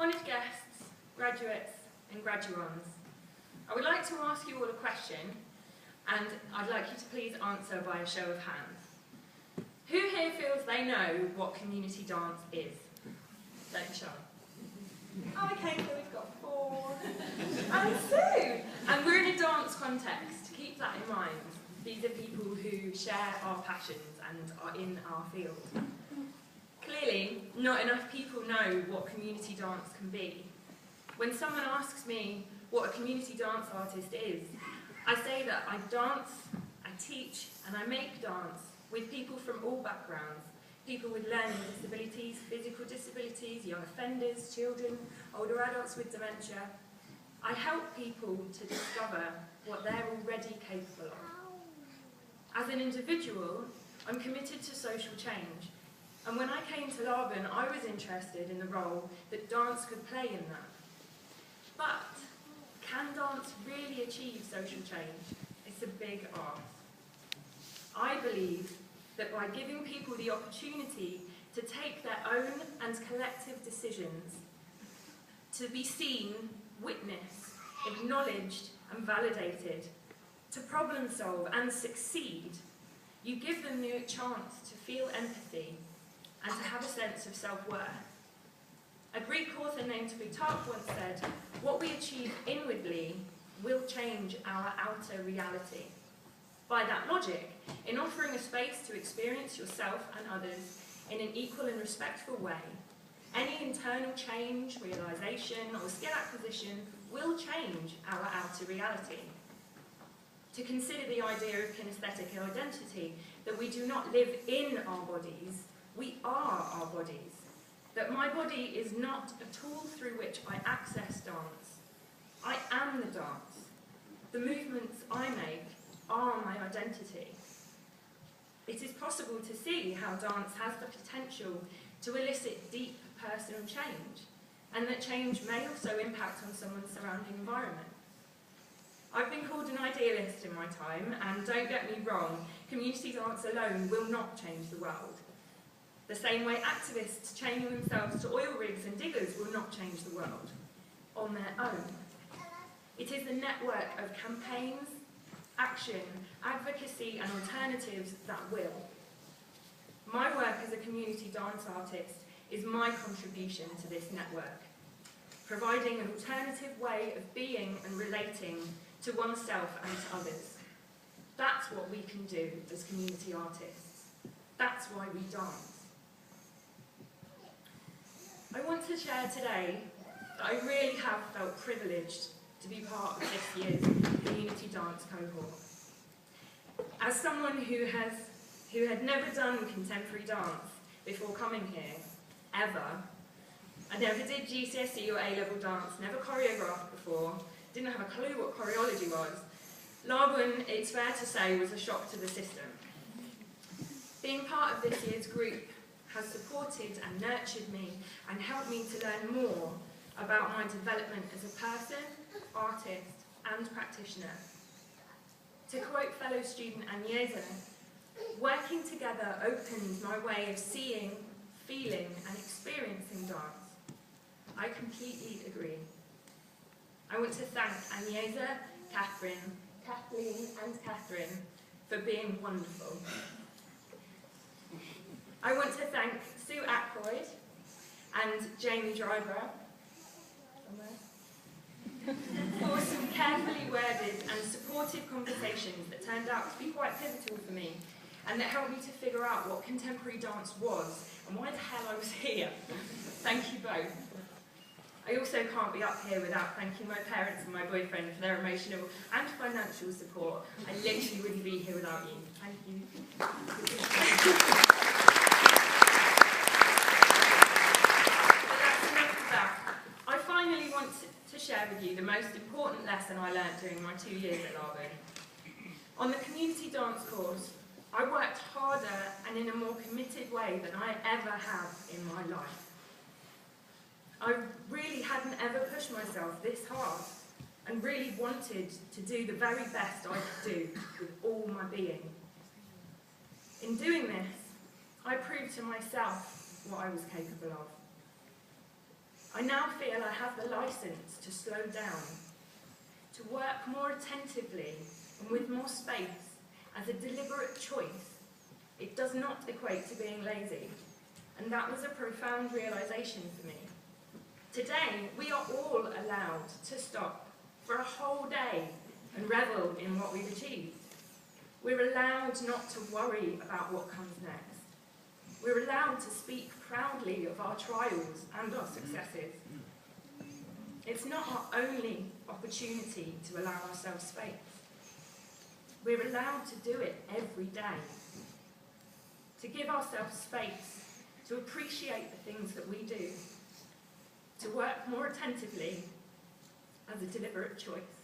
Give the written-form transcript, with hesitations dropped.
Honoured guests, graduates and graduands, I would like to ask you all a question, and I'd like you to please answer by a show of hands. Who here feels they know what community dance is? Don't be shy. Oh, okay, so we've got 4 and 2. And we're in a dance context. Keep that in mind. These are people who share our passions and are in our field. Clearly, not enough people know what community dance can be. When someone asks me what a community dance artist is, I say that I dance, I teach, and I make dance with people from all backgrounds. People with learning disabilities, physical disabilities, young offenders, children, older adults with dementia. I help people to discover what they're already capable of. As an individual, I'm committed to social change. And when I came to Laban, I was interested in the role that dance could play in that. But can dance really achieve social change? It's a big ask. I believe that by giving people the opportunity to take their own and collective decisions, to be seen, witnessed, acknowledged and validated, to problem solve and succeed, you give them the chance to feel empathy and to have a sense of self-worth. A Greek author named Plutarch once said, "What we achieve inwardly will change our outer reality." By that logic, in offering a space to experience yourself and others in an equal and respectful way, any internal change, realisation or skill acquisition will change our outer reality. To consider the idea of kinesthetic identity, that we do not live in our bodies, we are our bodies. That my body is not a tool through which I access dance. I am the dance. The movements I make are my identity. It is possible to see how dance has the potential to elicit deep personal change, and that change may also impact on someone's surrounding environment. I've been called an idealist in my time, and don't get me wrong, community dance alone will not change the world. The same way activists chaining themselves to oil rigs and diggers will not change the world on their own. It is the network of campaigns, action, advocacy and alternatives that will. My work as a community dance artist is my contribution to this network, providing an alternative way of being and relating to oneself and to others. That's what we can do as community artists. That's why we dance. I want to share today that I really have felt privileged to be part of this year's community dance cohort. As someone who had never done contemporary dance before coming here, ever, I never did GCSE or A-level dance, never choreographed before, didn't have a clue what choreology was. Laban, it's fair to say, was a shock to the system. Being part of this year's group has supported and nurtured me and helped me to learn more about my development as a person, artist and practitioner. To quote fellow student Agnese, working together opens my way of seeing, feeling and experiencing dance. I completely agree. I want to thank Agnese, Catherine, Kathleen and Catherine for being wonderful. I want to thank Sue Ackroyd and Jamie Driver for some carefully worded and supportive conversations that turned out to be quite pivotal for me and that helped me to figure out what contemporary dance was and why the hell I was here. Thank you both. I also can't be up here without thanking my parents and my boyfriend for their emotional and financial support. I literally wouldn't be here without you. Thank you. I finally want to share with you the most important lesson I learnt during my 2 years at Laban. On the community dance course, I worked harder and in a more committed way than I ever have in my life. I really hadn't ever pushed myself this hard and really wanted to do the very best I could do with all my being. In doing this, I proved to myself what I was capable of. I now feel I have the license to slow down, to work more attentively and with more space as a deliberate choice. It does not equate to being lazy, and that was a profound realization for me. Today, we are all allowed to stop for a whole day and revel in what we've achieved. We're allowed not to worry about what comes next. We're allowed to speak proudly of our trials and our successes. It's not our only opportunity to allow ourselves space. We're allowed to do it every day. To give ourselves space, to appreciate the things that we do, to work more attentively as a deliberate choice.